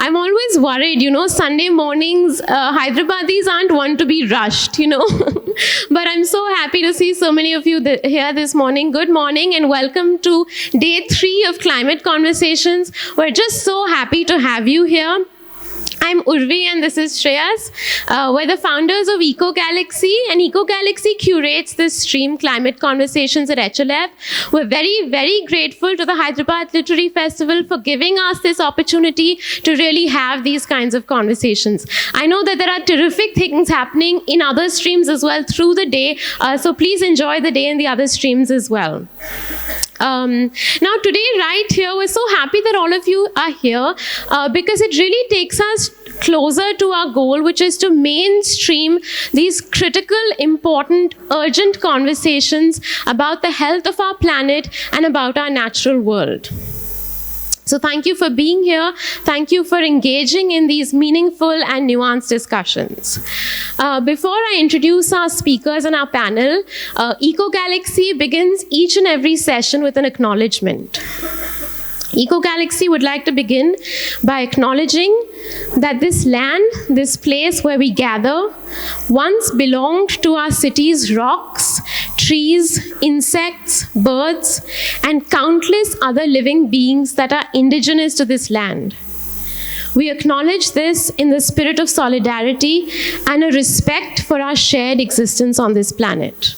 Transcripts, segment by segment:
I'm always worried, Sunday mornings, Hyderabadis aren't one to be rushed, But I'm so happy to see so many of you here this morning. Good morning and welcome to day 3 of Climate Conversations. We're just so happy to have you here. I'm Urvi and this is Shreyas. We're the founders of Eco Galaxy, and Eco Galaxy curates this stream, Climate Conversations at HLF. We're very, very grateful to the Hyderabad Literary Festival for giving us this opportunity to really have these kinds of conversations. I know that there are terrific things happening in other streams as well through the day, so please enjoy the day in the other streams as well. Now today, right here, we're so happy that all of you are here because it really takes us closer to our goal, which is to mainstream these critical, important, urgent conversations about the health of our planet and about our natural world. So thank you for being here. Thank you for engaging in these meaningful and nuanced discussions. Before I introduce our speakers and our panel, Eco Galaxy begins each and every session with an acknowledgement. Eco Galaxy would like to begin by acknowledging that this land, this place where we gather, once belonged to our city's rocks, trees, insects, birds, and countless other living beings that are indigenous to this land. We acknowledge this in the spirit of solidarity and a respect for our shared existence on this planet.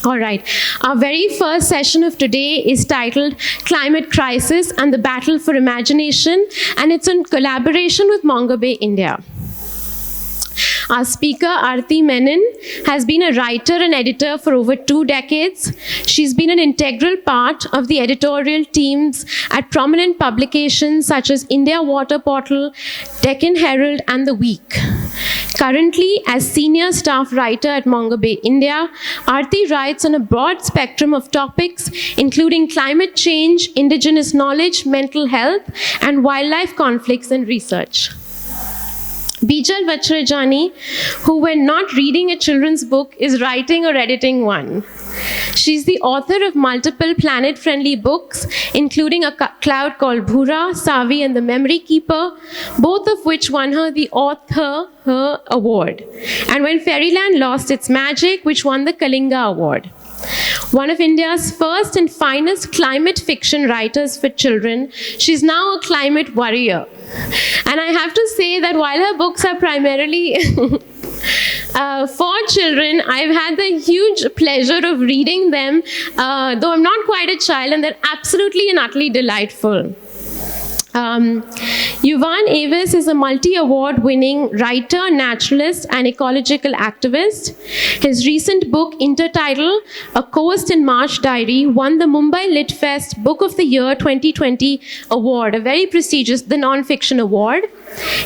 All right, our very first session of today is titled Climate Crisis and the Battle for Imagination, and it's in collaboration with Mongo Bay, India. Our speaker, Arathi Menon, has been a writer and editor for over 2 decades. She's been an integral part of the editorial teams at prominent publications such as India Water Portal, Deccan Herald, and The Week. Currently, as senior staff writer at Mongo Bay, India, Arathi writes on a broad spectrum of topics, including climate change, indigenous knowledge, mental health, and wildlife conflicts and research. Bijal Vachharajani, who when not reading a children's book is writing or editing one. She's the author of multiple planet-friendly books, including A Cloud Called Bhura, Savi and the Memory Keeper, both of which won her the Author Her Award. And When Fairyland Lost Its Magic, which won the Kalinga Award. One of India's first and finest climate fiction writers for children, she's now a climate warrior. And I have to say that while her books are primarily for children, I've had the huge pleasure of reading them, though I'm not quite a child, and they're absolutely and utterly delightful. Yuvan Aves is a multi-award-winning writer, naturalist, and ecological activist. His recent book, intertitled A Coast and Marsh Diary, won the Mumbai Lit Fest Book of the Year 2020 award, a very prestigious, the non-fiction award.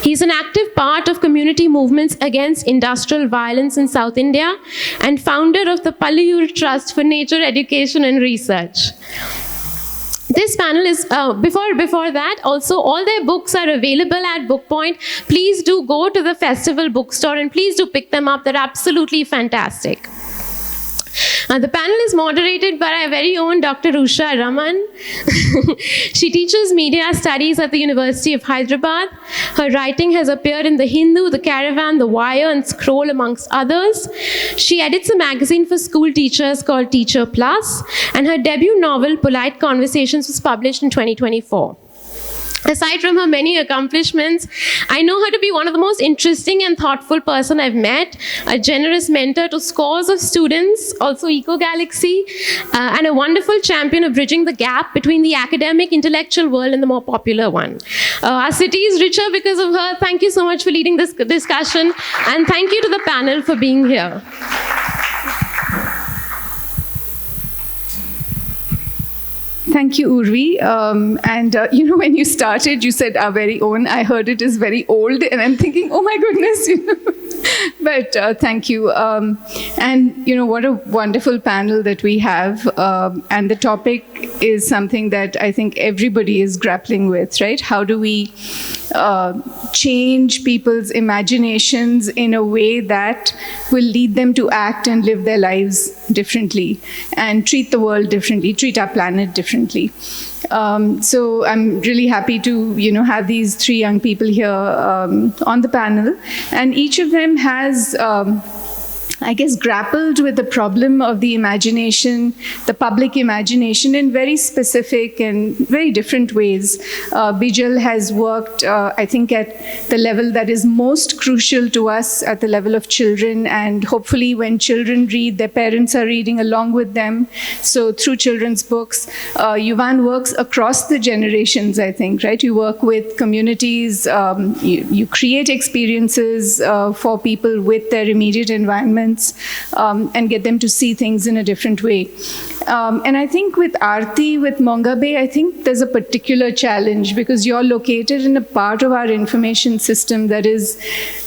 He's an active part of community movements against industrial violence in South India and founder of the Pallayur Trust for Nature Education and Research. This panel is, before that, also all their books are available at Bookpoint. Please do go to the festival bookstore and please do pick them up. They're absolutely fantastic. The panel is moderated by our very own Dr. Usha, Raman. She teaches media studies at the University of Hyderabad. Her writing has appeared in The Hindu, The Caravan, The Wire, and Scroll, amongst others. She edits a magazine for school teachers called Teacher Plus, and her debut novel, Polite Conversations, was published in 2024. Aside from her many accomplishments, I know her to be one of the most interesting and thoughtful person I've met, a generous mentor to scores of students, also Eco Galaxy, and a wonderful champion of bridging the gap between the academic, intellectual world and the more popular one. Our city is richer because of her. Thank you so much for leading this discussion, and thank you to the panel for being here. Thank you, Urvi. When you started, you said our very own. I heard it is very old, and I'm thinking, oh my goodness. But thank you. What a wonderful panel that we have. And the topic is something that I think everybody is grappling with, right? How do we change people's imaginations in a way that will lead them to act and live their lives differently and treat the world differently, treat our planet differently. So I'm really happy to, have these three young people here on the panel, and each of them has I guess, grappled with the problem of the imagination, the public imagination, in very specific and very different ways. Bijal has worked, I think, at the level that is most crucial to us, at the level of children, and hopefully when children read, their parents are reading along with them. So through children's books, Yuvan works across the generations, I think, right? You work with communities, you create experiences for people with their immediate environment, and get them to see things in a different way. And I think with Arathi, with Mongabe, I think there's a particular challenge because you're located in a part of our information system that is,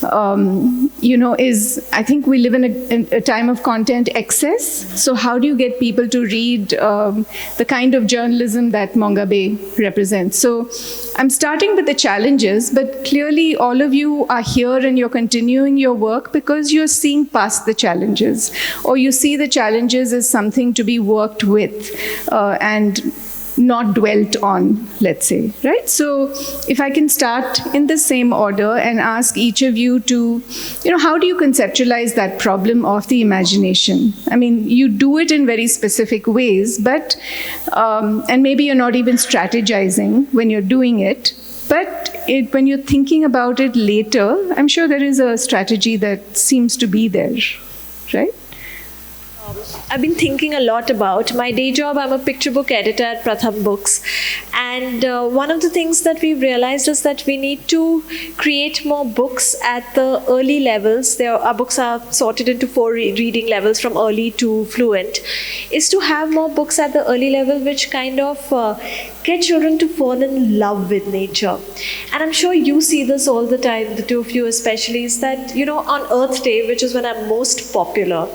I think we live in a time of content excess. So how do you get people to read the kind of journalism that Mongabe represents? So I'm starting with the challenges, but clearly all of you are here and you're continuing your work because you're seeing past the challenges, or you see the challenges as something to be worked with and not dwelt on, let's say, right? So if I can start in the same order and ask each of you to, how do you conceptualize that problem of the imagination? I mean, you do it in very specific ways, but, and maybe you're not even strategizing when you're doing it, but when you're thinking about it later, I'm sure there is a strategy that seems to be there, right? I've been thinking a lot about my day job. I'm a picture book editor at Pratham Books, and one of the things that we've realized is that we need to create more books at the early levels. Our books are sorted into 4 reading levels from early to fluent, is to have more books at the early level which kind of get children to fall in love with nature. And I'm sure you see this all the time, the two of you especially, is that, on Earth Day, which is when I'm most popular,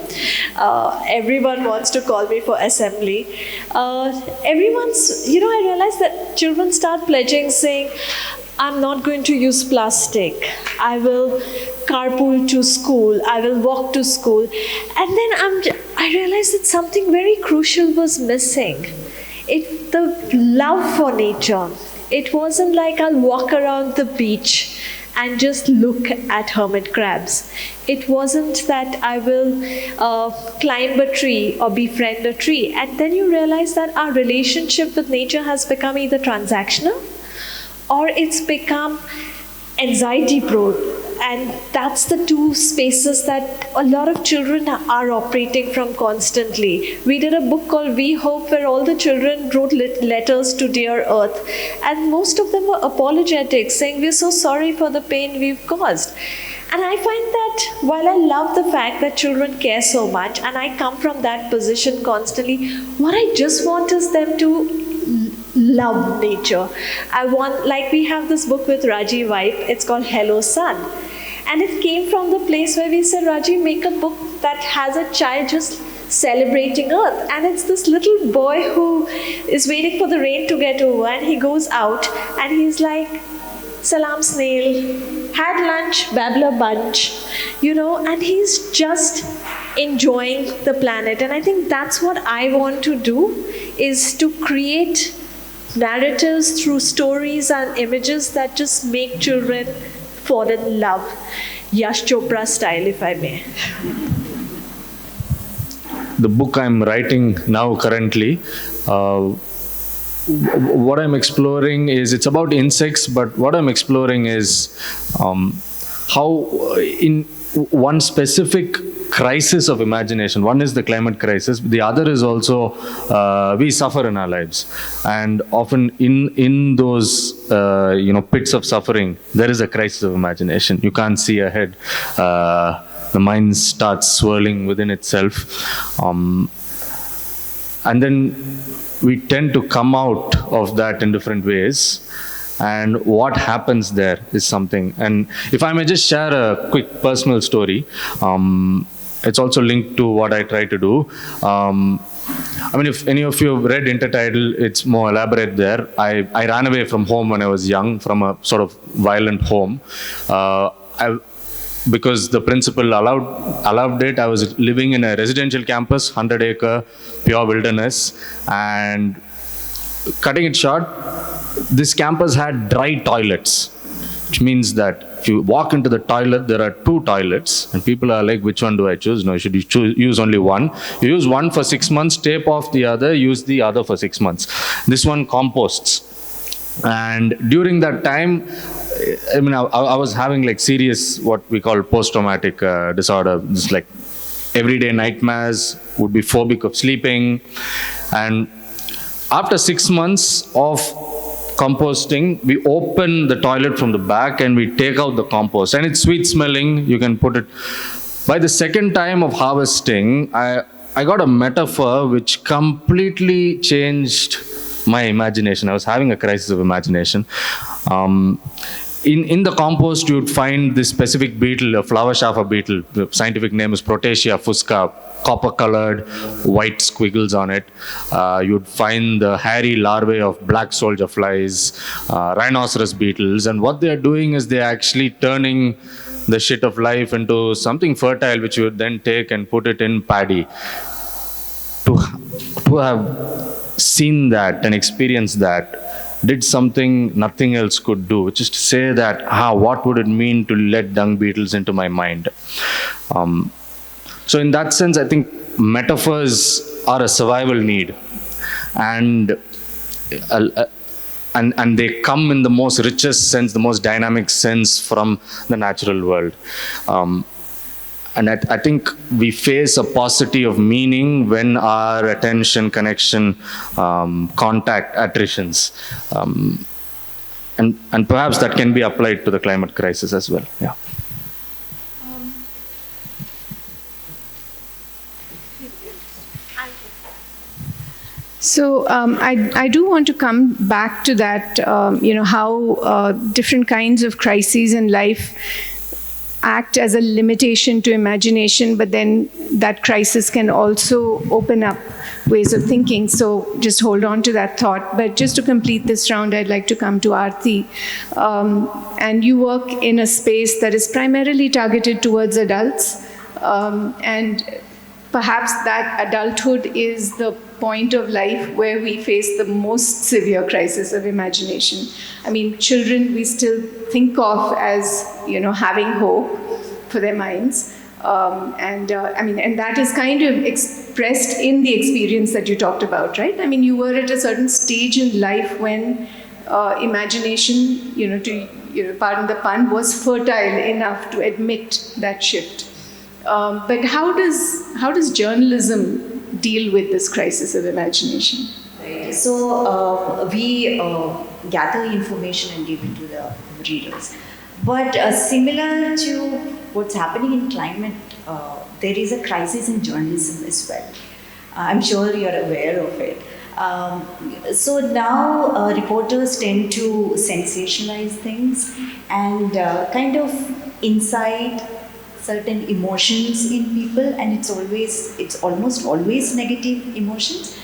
everyone wants to call me for assembly. I realize that children start pledging, saying, I'm not going to use plastic. I will carpool to school. I will walk to school. And then I realized that something very crucial was missing. The love for nature. It wasn't like I'll walk around the beach and just look at hermit crabs. It wasn't that I will climb a tree or befriend a tree. And then you realize that our relationship with nature has become either transactional or it's become anxiety-prone. And that's the two spaces that a lot of children are operating from constantly. We did a book called We Hope, where all the children wrote letters to Dear Earth. And most of them were apologetic, saying, we're so sorry for the pain we've caused. And I find that while I love the fact that children care so much, and I come from that position constantly, what I just want is them to love nature. I want, like we have this book with Raji Vibe, it's called Hello Sun. And it came from the place where we said, Raji, make a book that has a child just celebrating Earth. And it's this little boy who is waiting for the rain to get over, and he goes out and he's like, Salam snail, had lunch, babbler bunch, and he's just enjoying the planet. And I think that's what I want to do, is to create narratives through stories and images that just make children fall in love. Yash Chopra style, if I may. The book I'm writing now currently, what I'm exploring is, it's about insects, but what I'm exploring is how in one specific crisis of imagination, one is the climate crisis, the other is also we suffer in our lives, and often in those pits of suffering there is a crisis of imagination. You can't see ahead, the mind starts swirling within itself, and then we tend to come out of that in different ways. And what happens there is something. And if I may just share a quick personal story, it's also linked to what I try to do. I mean, if any of you have read Intertidal, it's more elaborate there. I ran away from home when I was young, from a sort of violent home. Because the principal allowed it. I was living in a residential campus, 100-acre, pure wilderness. And cutting it short, this campus had dry toilets, which means that if you walk into the toilet, there are 2 toilets, and people are like, which one do I choose? No, you should use only one. You use one for 6 months, tape off the other, use the other for 6 months. This one composts. And during that time, I mean, I was having like serious, what we call post-traumatic disorder. Just like everyday nightmares, would be phobic of sleeping. And after 6 months of composting, we open the toilet from the back and we take out the compost. And it's sweet smelling, you can put it. By the second time of harvesting, I got a metaphor which completely changed my imagination. I was having a crisis of imagination. In the compost, you would find this specific beetle, a flower chafer beetle. The scientific name is Protetia fusca, copper-colored, white squiggles on it. You'd find the hairy larvae of black soldier flies, rhinoceros beetles, and what they're doing is they're actually turning the shit of life into something fertile, which you would then take and put it in paddy. To have seen that and experienced that, did something nothing else could do, which is to say that, what would it mean to let dung beetles into my mind? So in that sense, I think metaphors are a survival need, and they come in the most richest sense, the most dynamic sense from the natural world. And I think we face a paucity of meaning when our attention, connection, contact attritions. And perhaps that can be applied to the climate crisis as well. Yeah. So I do want to come back to that, how different kinds of crises in life act as a limitation to imagination, but then that crisis can also open up ways of thinking. So just hold on to that thought. But just to complete this round, I'd like to come to Arathi. And you work in a space that is primarily targeted towards adults. And perhaps that adulthood is the point of life where we face the most severe crisis of imagination. I mean, children we still think of as, having hope for their minds. And that is kind of expressed in the experience that you talked about, right? I mean, you were at a certain stage in life when imagination, pardon the pun, was fertile enough to admit that shift. But how does journalism deal with this crisis of imagination? So we gather information and give it to the readers. But similar to what's happening in climate, there is a crisis in journalism as well. I'm sure you're aware of it. So now reporters tend to sensationalize things and kind of incite certain emotions in people, and it's almost always negative emotions.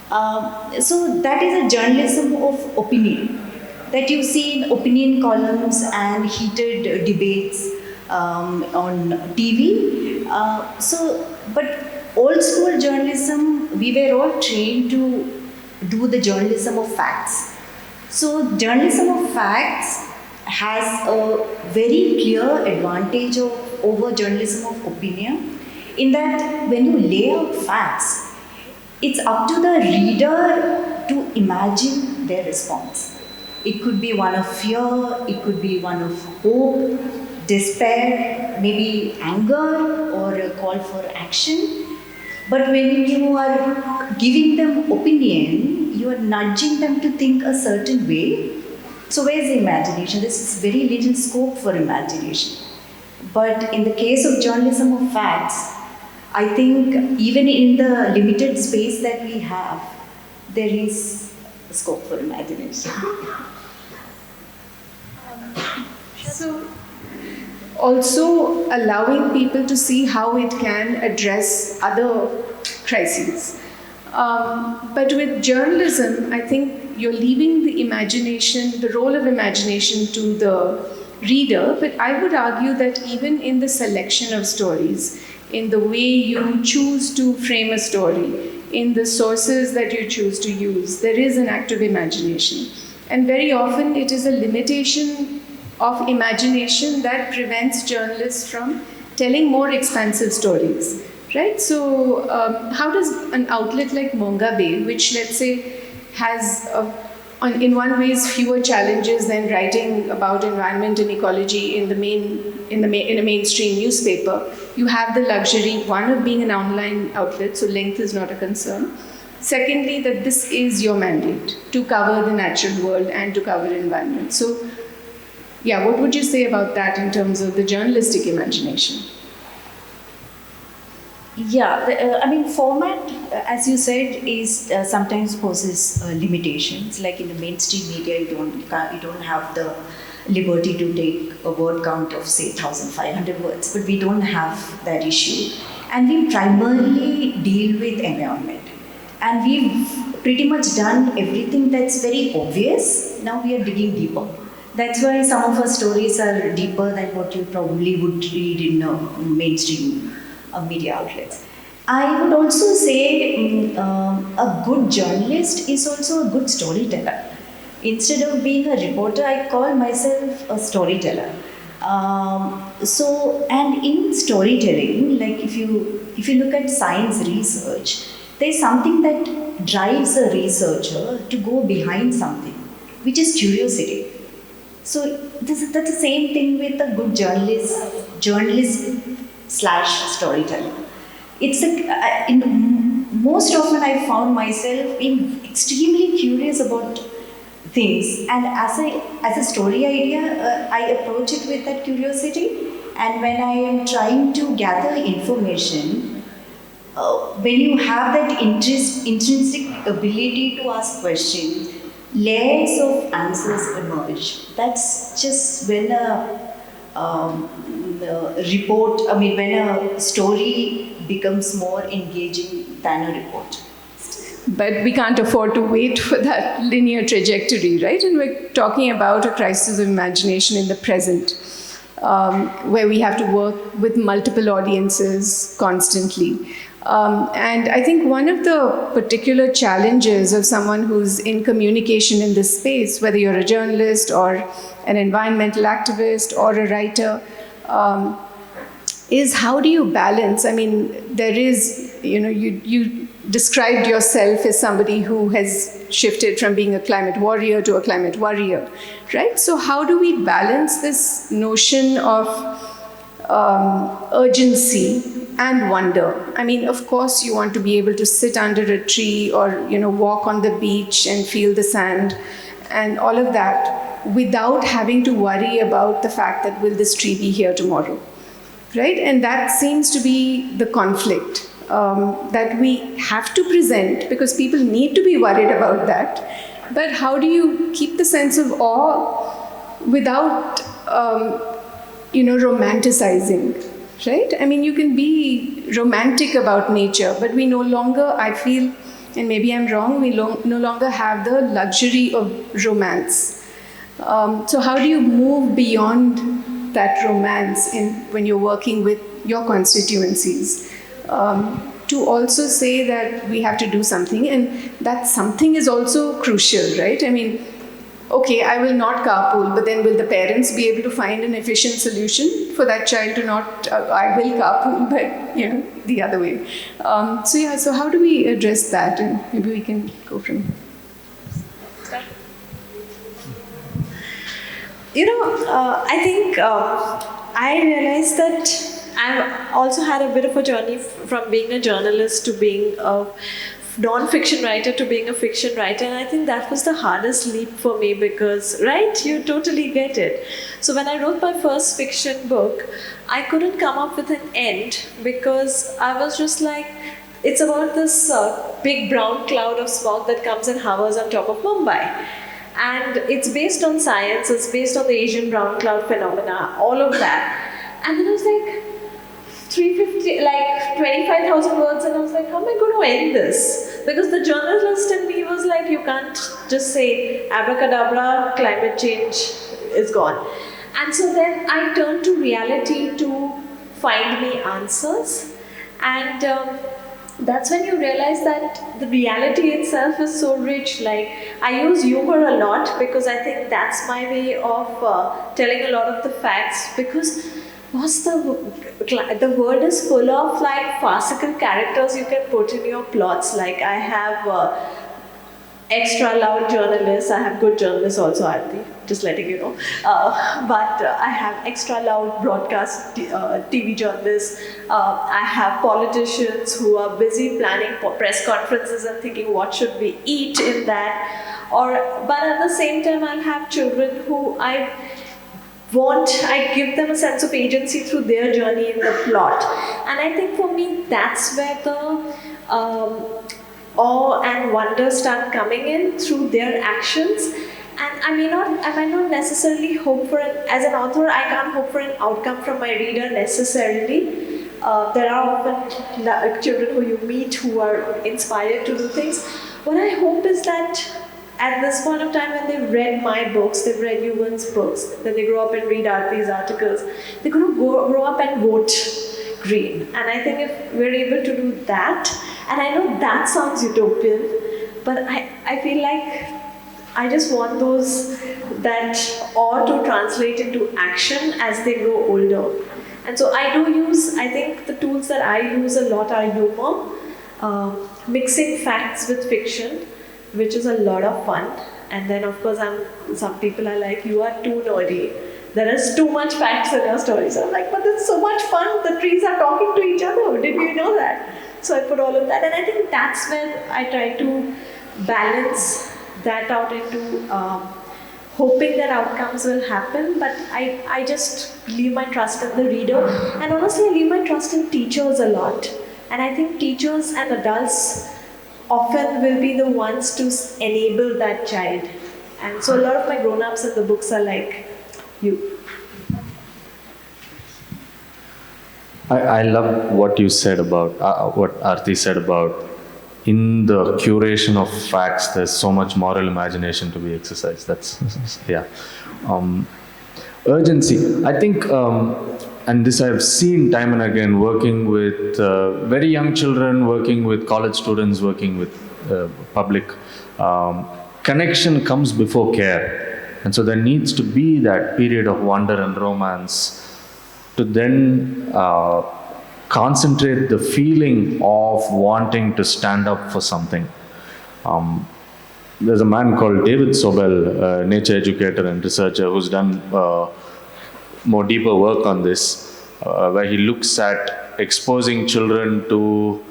So that is a journalism of opinion that you see in opinion columns and heated debates on TV. But old school journalism, we were all trained to do the journalism of facts. So journalism of facts has a very clear advantage over journalism of opinion, in that when you lay out facts, it's up to the reader to imagine their response. It could be one of fear, it could be one of hope, despair, maybe anger, or a call for action. But when you are giving them opinion, you are nudging them to think a certain way. So where's the imagination? There is very little scope for imagination. But in the case of journalism of facts, I think even in the limited space that we have, there is scope for imagination. So also allowing people to see how it can address other crises. But with journalism, I think you're leaving the imagination, the role of imagination to the reader. But I would argue that even in the selection of stories, in the way you choose to frame a story, in the sources that you choose to use, there is an act of imagination. And very often it is a limitation of imagination that prevents journalists from telling more expansive stories. Right? So, how does an outlet like Mongabe, which let's say has, in one ways, fewer challenges than writing about environment and ecology in a mainstream newspaper, you have the luxury, one, of being an online outlet, so length is not a concern. Secondly, that this is your mandate to cover the natural world and to cover environment. So, yeah, what would you say about that in terms of the journalistic imagination? Yeah, I mean, format, as you said, is sometimes poses limitations. Like in the mainstream media, you don't have the liberty to take a word count of say 1,500 words, but we don't have that issue, and we primarily deal with environment, and we've pretty much done everything that's very obvious. Now we are digging deeper. That's why some of our stories are deeper than what you probably would read in mainstream media outlets. I would also say a good journalist is also a good storyteller. Instead of being a reporter, I call myself a storyteller. And in storytelling, like if you look at science research, there's something that drives a researcher to go behind something, which is curiosity. So that's the same thing with a good journalist / storyteller. It's most often I found myself being extremely curious about things, and as a story idea, I approach it with that curiosity. And when I am trying to gather information, when you have that intrinsic ability to ask questions, layers of answers emerge. That's just when when a story becomes more engaging than a report. But we can't afford to wait for that linear trajectory, right? And we're talking about a crisis of imagination in the present, where we have to work with multiple audiences constantly. And I think one of the particular challenges of someone who's in communication in this space, whether you're a journalist or an environmental activist or a writer, is how do you balance? I mean, there is, you described yourself as somebody who has shifted from being a climate warrior to a climate worrier, right? So how do we balance this notion of urgency and wonder? I mean, of course, you want to be able to sit under a tree or, walk on the beach and feel the sand and all of that without having to worry about the fact that will this tree be here tomorrow, right? And that seems to be the conflict that we have to present, because people need to be worried about that. But how do you keep the sense of awe without, romanticizing, right? I mean, you can be romantic about nature, but we no longer, I feel, and maybe I'm wrong, we no longer have the luxury of romance. So how do you move beyond that romance when you're working with your constituencies? To also say that we have to do something, and that something is also crucial, right? I mean, okay, I will not carpool, but then will the parents be able to find an efficient solution for that child to not, I will carpool, but, the other way. So how do we address that? And maybe we can go from here. I think I realized that I've also had a bit of a journey from being a journalist to being a non-fiction writer to being a fiction writer, and I think that was the hardest leap for me because, right, you totally get it. So when I wrote my first fiction book, I couldn't come up with an end because I was just like, it's about this big brown cloud of smog that comes and hovers on top of Mumbai. And it's based on science, it's based on the Asian brown cloud phenomena, all of that. And then I was like, 350, like 25,000 words, and I was like, how am I going to end this? Because the journalist in me was like, you can't just say abracadabra, climate change is gone. And so then I turned to reality to find me answers. And that's when you realize that the reality itself is so rich. Like, I use humor a lot because I think that's my way of telling a lot of the facts, because the world is full of like farcical characters you can put in your plots. Like, I have extra loud journalists. I have good journalists also, Arathi, just letting you know. But I have extra loud broadcast TV journalists. I have politicians who are busy planning press conferences and thinking, what should we eat in that? But at the same time, I'll have children who I give them a sense of agency through their journey in the plot. And I think for me, that's where the awe and wonder start coming in through their actions. And I might not necessarily hope for as an author, I can't hope for an outcome from my reader necessarily. There are often children who you meet who are inspired to do things. What I hope is that at this point of time, when they've read my books, they've read Yuvan's books, then they grow up and read Arathi's articles, they're going to grow up and vote green. And I think if we're able to do that, and I know that sounds utopian, but I feel like I just want that awe to translate into action as they grow older. And so I think the tools that I use a lot are humor, mixing facts with fiction, which is a lot of fun. And then of course some people are like, you are too nerdy. There is too much facts in your stories. I'm like, but it's so much fun. The trees are talking to each other. Did you know that? So I put all of that. And I think that's where I try to balance that out into hoping that outcomes will happen. But I just leave my trust in the reader. And honestly, I leave my trust in teachers a lot. And I think teachers and adults often will be the ones to enable that child. And so a lot of my grown-ups in the books are like you. I love what you said about, what Arathi said about, in the curation of facts, there's so much moral imagination to be exercised. That's, yeah. Urgency. I think, and this I've seen time and again, working with very young children, working with college students, working with public. Connection comes before care. And so there needs to be that period of wonder and romance to then concentrate the feeling of wanting to stand up for something. There's a man called David Sobel, a nature educator and researcher, who's done more deeper work on this, where he looks at exposing children to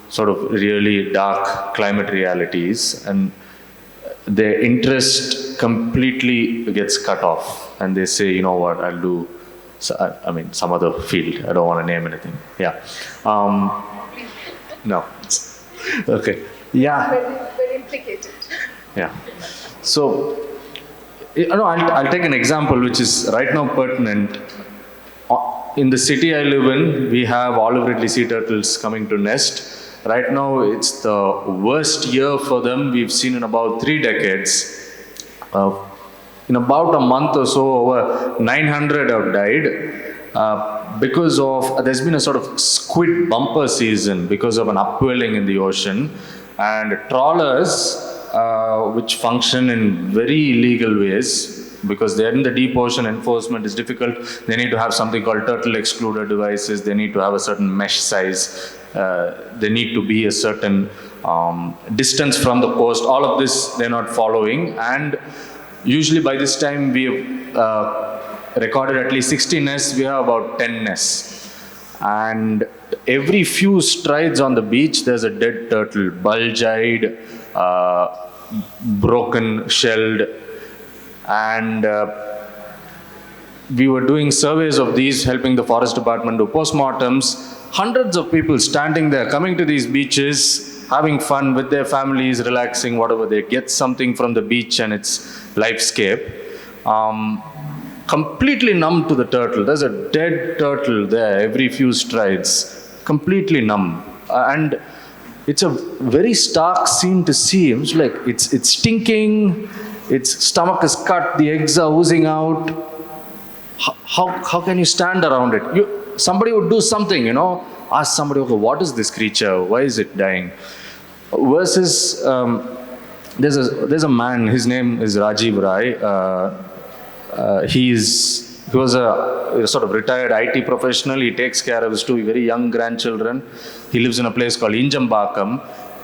sort of really dark climate realities, and their interest completely gets cut off, and they say, you know what, I'll do, some other field. I don't want to name anything. Yeah. No. Okay. Yeah. Very implicated. Yeah. So, I'll take an example which is right now pertinent. In the city I live in, we have olive ridley sea turtles coming to nest. Right now, it's the worst year for them we've seen in about 3 decades. In about a month or so, over 900 have died because of, there's been a sort of squid bumper season because of an upwelling in the ocean. And trawlers, which function in very illegal ways, because they're in the deep ocean, enforcement is difficult. They need to have something called turtle excluder devices. They need to have a certain mesh size. They need to be a certain distance from the coast. All of this they're not following. And usually by this time we have recorded at least 60 nests. We have about 10 nests. And every few strides on the beach, there's a dead turtle, bulge-eyed, broken, shelled. And we were doing surveys of these, helping the forest department do postmortems. Hundreds of people standing there, coming to these beaches, having fun with their families, relaxing, whatever. They get something from the beach and its lifescape. completely numb to the turtle. There's a dead turtle there every few strides, completely numb. And it's a very stark scene to see. It's like it's stinking, its stomach is cut, the eggs are oozing out. How can you stand around it? Somebody would do something, ask somebody, okay, what is this creature? Why is it dying? Versus, there's a man, his name is Rajiv Rai. He was a sort of retired IT professional. He takes care of his two very young grandchildren. He lives in a place called Injambakam.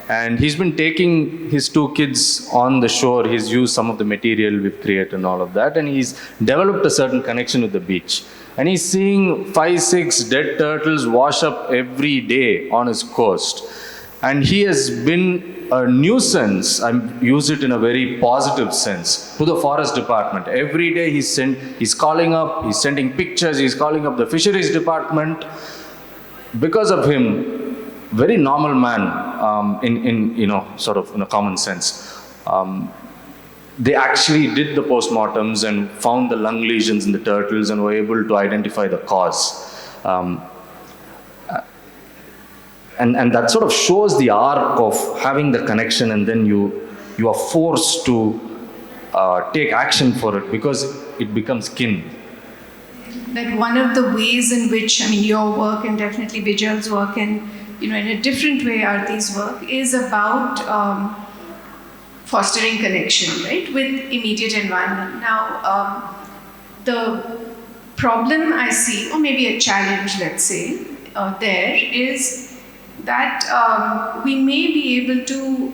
And he's been taking his two kids on the shore. He's used some of the material we've created and all of that. And he's developed a certain connection with the beach. And he's seeing 5, 6 dead turtles wash up every day on his coast. And he has been a nuisance, I use it in a very positive sense, to the forest department. Every day he's calling up, he's sending pictures, he's calling up the fisheries department. Because of him, very normal man, in sort of in a common sense. They actually did the postmortems and found the lung lesions in the turtles and were able to identify the cause. And that sort of shows the arc of having the connection, and then you are forced to take action for it because it becomes kin. That one of the ways in which, your work and definitely Bijal's work and, in a different way Arathi's work is about fostering connection, right, with immediate environment. Now, the problem I see, or maybe a challenge, let's say, there is that we may be able to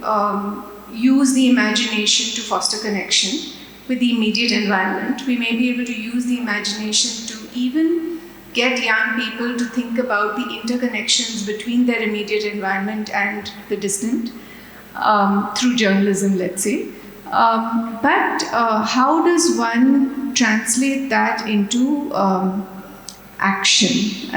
use the imagination to foster connection with the immediate environment. We may be able to use the imagination to even get young people to think about the interconnections between their immediate environment and the distant through journalism, let's say. But how does one translate that into action?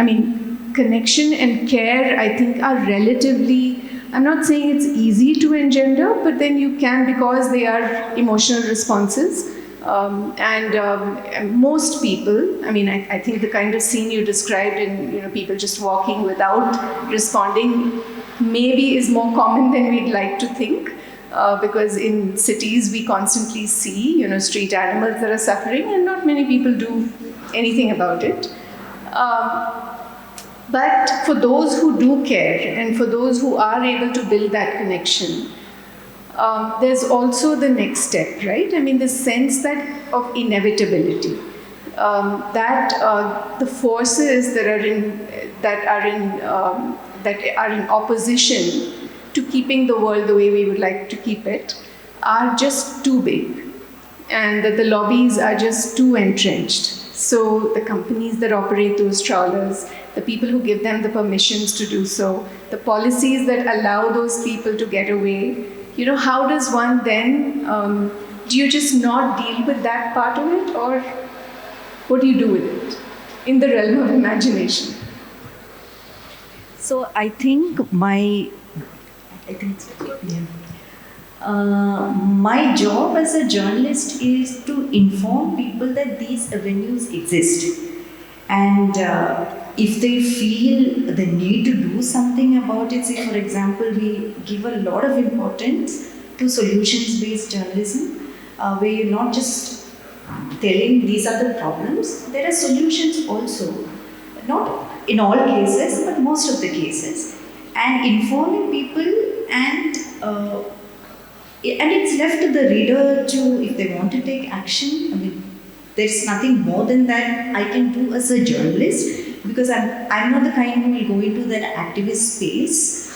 Connection and care, I think, are relatively, I'm not saying it's easy to engender, but then you can, because they are emotional responses. And most people, I think the kind of scene you described in, people just walking without responding maybe is more common than we'd like to think. Because in cities we constantly see, street animals that are suffering, and not many people do anything about it. But for those who do care, and for those who are able to build that connection, there's also the next step, right? the sense that of inevitability, that the forces that are in opposition to keeping the world the way we would like to keep it are just too big, and that the lobbies are just too entrenched. So the companies that operate those trawlers, the people who give them the permissions to do so, the policies that allow those people to get away, how does one then, do you just not deal with that part of it, or what do you do with it in the realm of imagination? So I think my job as a journalist is to inform people that these avenues exist. And if they feel the need to do something about it, say for example, we give a lot of importance to solutions-based journalism, where you're not just telling these are the problems, there are solutions also. Not in all cases, but most of the cases. And informing people, and it's left to the reader to, if they want to take action. There's nothing more than that I can do as a journalist, because I'm not the kind who will go into that activist space.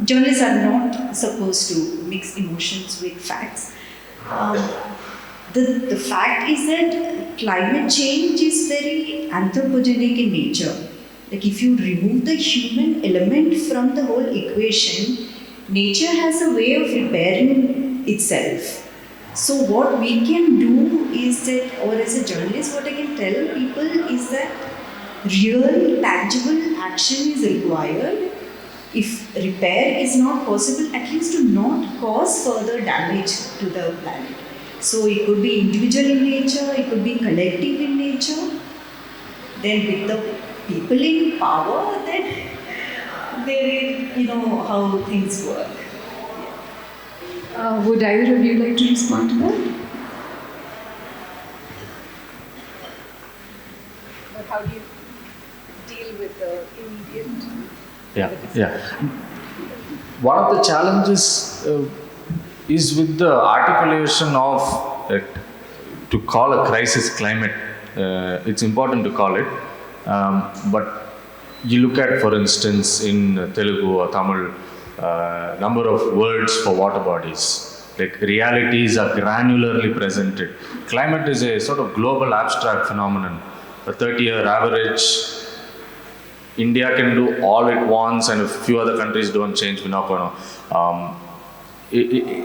Journalists are not supposed to mix emotions with facts. The fact is that climate change is very anthropogenic in nature. Like, if you remove the human element from the whole equation, nature has a way of repairing itself. So what we can do is that, or as a journalist, what I can tell people is that real, tangible action is required. If repair is not possible, at least to not cause further damage to the planet. So it could be individual in nature, it could be collective in nature. Then with the people in power, then there is, how things work. Would either of you like to respond to that? Or how do you deal with the immediate? Yeah. One of the challenges is with the articulation of to call a crisis climate. It's important to call it, but you look at, for instance, in Telugu or Tamil, number of words for water bodies. Like realities are granularly presented. Climate is a sort of global abstract phenomenon. A 30-year average, India can do all it wants, and if few other countries don't change, we're not going to.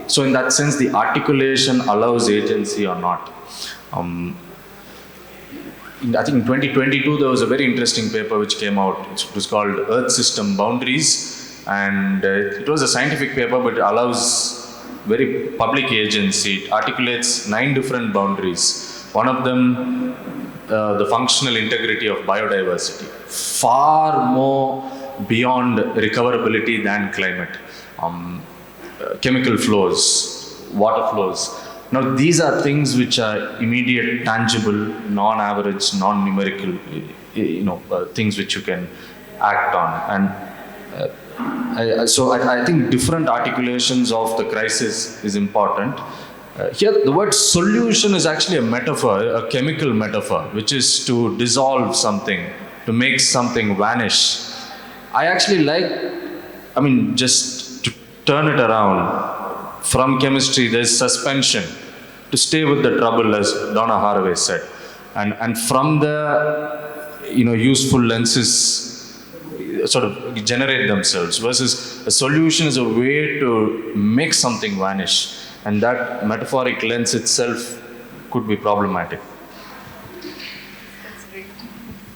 So in that sense, the articulation allows agency or not. I think in 2022, there was a very interesting paper which came out. It was called Earth System Boundaries, and it was a scientific paper, but it allows very public agency. It articulates 9 different boundaries. One of them, the functional integrity of biodiversity, far more beyond recoverability than climate. Chemical flows, water flows. Now, these are things which are immediate, tangible, non-average, non-numerical, things which you can act on. And so I think different articulations of the crisis is important. Here, the word solution is actually a metaphor, a chemical metaphor, which is to dissolve something, to make something vanish. I actually just to turn it around. From chemistry, there's suspension, to stay with the trouble, as Donna Haraway said. And from the, useful lenses sort of generate themselves, versus a solution is a way to make something vanish. And that metaphoric lens itself could be problematic.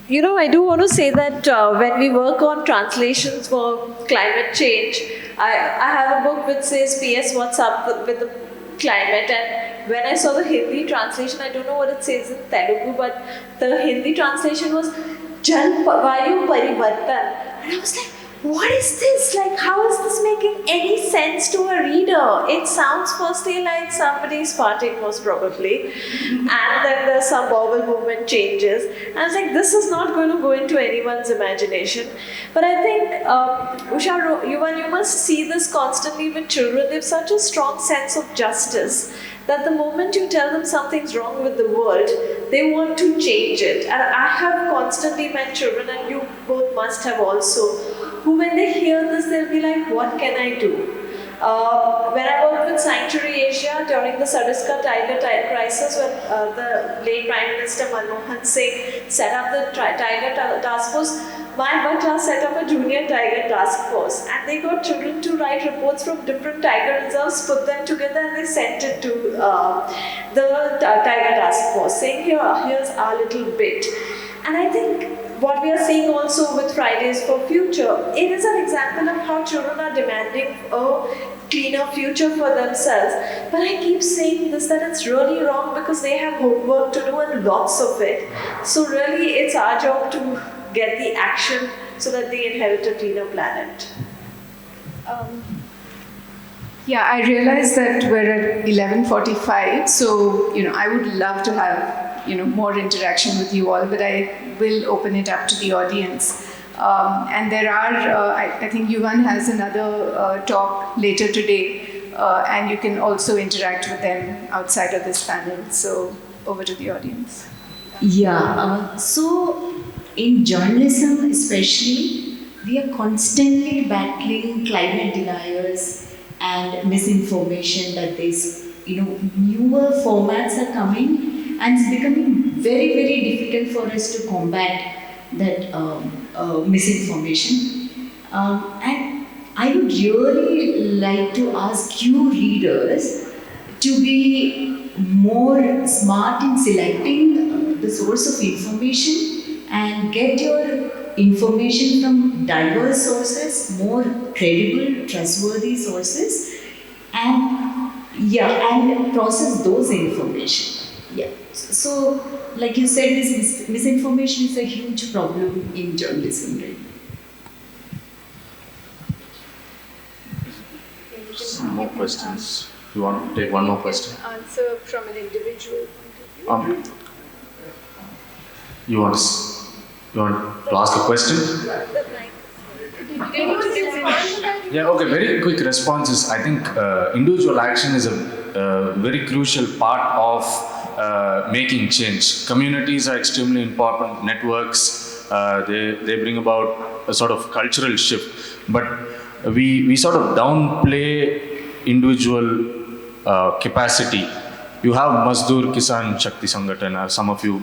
I do want to say that when we work on translations for climate change, I have a book which says PS What's Up with the Climate, and when I saw the Hindi translation, I don't know what it says in Telugu, but the Hindi translation was Jal Vayu Parivartan, and I was like, what is this? Like, how is this making any sense to a reader? It sounds firstly like somebody's farting, most probably, and then there's some bowel movement changes. And I was like, this is not going to go into anyone's imagination. But I think, Usha, Yuvan, you must see this constantly with children. They have such a strong sense of justice that the moment you tell them something's wrong with the world, they want to change it. And I have constantly met children, and you both must have also, who when they hear this, they'll be like, what can I do? When I worked with Sanctuary Asia during the Sadiska tiger crisis, when the late Prime Minister Manmohan Singh set up the tiger task force, my class set up a junior tiger task force, and they got children to write reports from different tiger reserves, put them together, and they sent it to the tiger task force, saying, here's our little bit. And I think what we are seeing also with Fridays for Future, it is an example of how children are demanding a cleaner future for themselves. But I keep saying this, that it's really wrong, because they have homework to do, and lots of it. So really, it's our job to get the action so that they inherit a cleaner planet. Yeah, I realize that we're at 11:45, so I would love to have more interaction with you all, but I will open it up to the audience. And there are, I think Yuvan has another talk later today, and you can also interact with them outside of this panel. So over to the audience. Yeah, so in journalism especially, we are constantly battling climate deniers and misinformation, that these newer formats are coming, and it's becoming very, very difficult for us to combat that misinformation. And I would really like to ask you readers to be more smart in selecting the source of information, and get your information from diverse sources, more credible, trustworthy sources. And Yeah, and process those information. Yeah. So, like you said, this misinformation is a huge problem in journalism, right? Some more questions. You want to take one more question? Answer from an individual point of view. You want to ask a question? Yeah, okay, very quick responses. I think individual action is a very crucial part of making change. Communities are extremely important, networks, they bring about a sort of cultural shift. But we sort of downplay individual capacity. You have Mazdoor Kisan Shakti Sangathan, some of you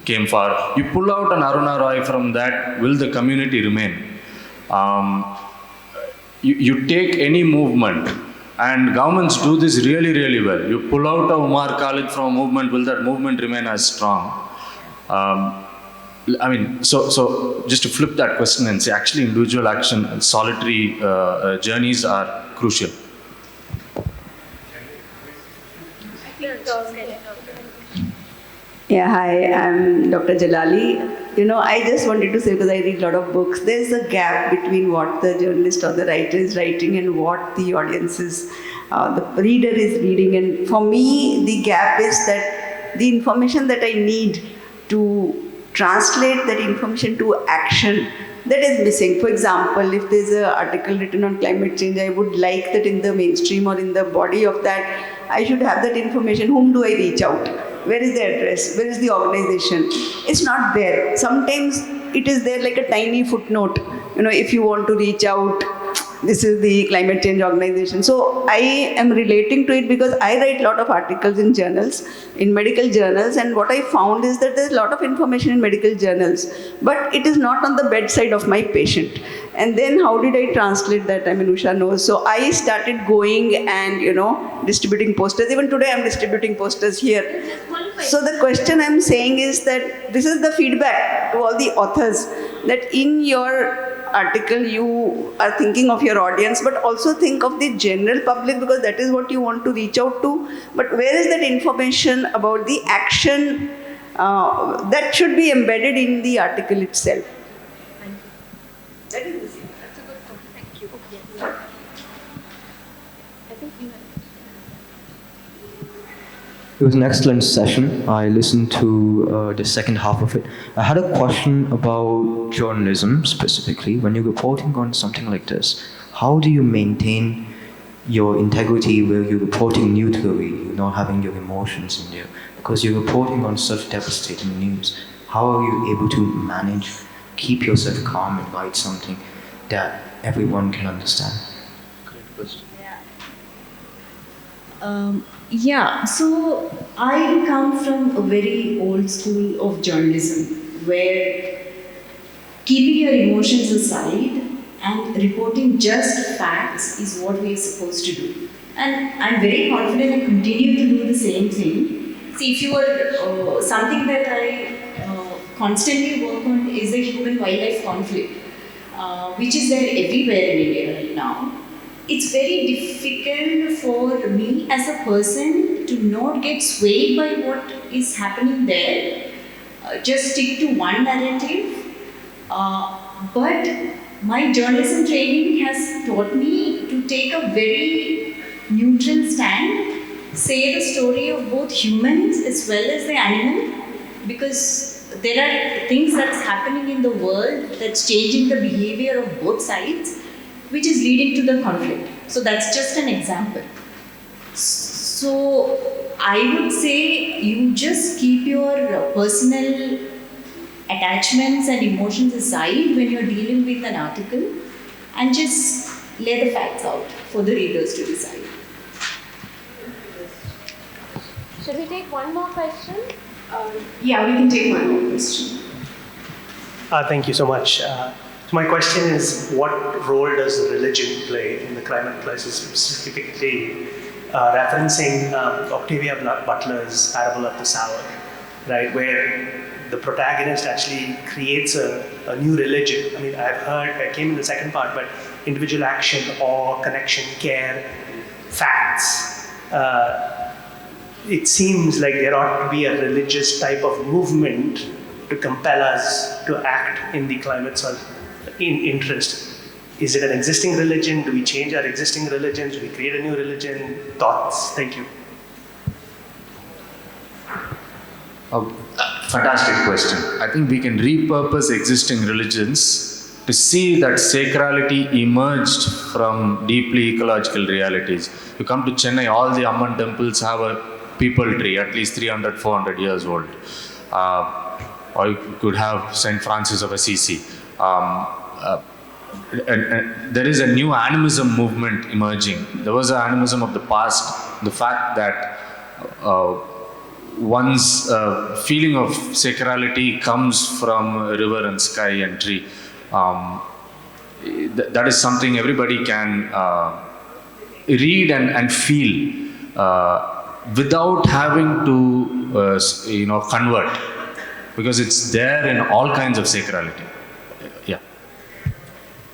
came far. You pull out an Aruna Roy from that, will the community remain? You take any movement, and governments do this really, really well. You pull out a Umar Khalid from a movement, will that movement remain as strong? I mean, so just to flip that question and say, actually individual action and solitary journeys are crucial. Yeah, hi, I'm Dr. Jalali. I just wanted to say, because I read a lot of books, there's a gap between what the journalist or the writer is writing and what the audience is, the reader is reading. And for me, the gap is that the information that I need to translate that information to action, that is missing. For example, if there's an article written on climate change, I would like that in the mainstream or in the body of that, I should have that information. Whom do I reach out? Where is the address? Where is the organization? It's not there. Sometimes it is there like a tiny footnote. If you want to reach out, this is the climate change organization. So I am relating to it because I write a lot of articles in journals, in medical journals, and what I found is that there's a lot of information in medical journals, but it is not on the bedside of my patient. And then how did I translate that? I mean, Usha knows. So I started going and, distributing posters. Even today I'm distributing posters here. So the question I'm saying is that this is the feedback to all the authors, that in your article you are thinking of your audience, but also think of the general public, because that is what you want to reach out to. But where is that information about the action that should be embedded in the article itself? That is missing. That's a good point. Thank you. Yes. I think you have. It was an excellent session. I listened to the second half of it. I had a question about journalism specifically. When you're reporting on something like this, how do you maintain your integrity where you're reporting neutrally, you're not having your emotions in there? Because you're reporting on such devastating news. How are you able to manage, keep yourself calm and write something that everyone can understand? Great question. Yeah, so I come from a very old school of journalism where keeping your emotions aside and reporting just facts is what we are supposed to do. And I'm very confident I continue to do the same thing. See, if you are, something that I constantly work on is the human-wildlife conflict, which is there everywhere in India right now. It's very difficult for me as a person to not get swayed by what is happening there, just stick to one narrative. But my journalism training has taught me to take a very neutral stand, say the story of both humans as well as the animal, because there are things that's happening in the world that's changing the behavior of both sides, which is leading to the conflict. So that's just an example. So I would say you just keep your personal attachments and emotions aside when you're dealing with an article and just lay the facts out for the readers to decide. Should we take one more question? Yeah, we can take one more question. Thank you so much. So my question is, what role does religion play in the climate crisis, specifically referencing Octavia Butler's Parable of the Sower, right, where the protagonist actually creates a new religion. I mean, I came in the second part, but individual action, awe, connection, care, facts, it seems like there ought to be a religious type of movement to compel us to act in the climate's interest. Is it an existing religion? Do we change our existing religions? Do we create a new religion? Thoughts? Thank you. Fantastic question. I think we can repurpose existing religions to see that sacrality emerged from deeply ecological realities. You come to Chennai, all the Amman temples have a peepal tree, at least 300, 400 years old. Or you could have St. Francis of Assisi. And there is a new animism movement emerging. There was an animism of the past. The fact that one's feeling of sacrality comes from river and sky and tree. That is something everybody can read and feel without having to convert, because it's there in all kinds of sacrality. Yeah.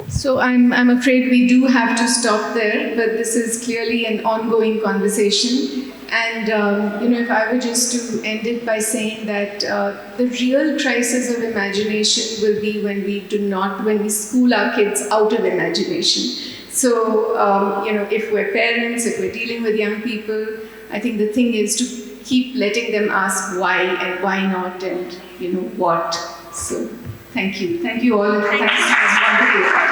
So I'm afraid we do have to stop there, but this is clearly an ongoing conversation. And if I were just to end it by saying that the real crisis of imagination will be when we school our kids out of imagination. So if we're parents, if we're dealing with young people, I think the thing is to keep letting them ask why and why not and what. So thank you all. Thanks. It was wonderful.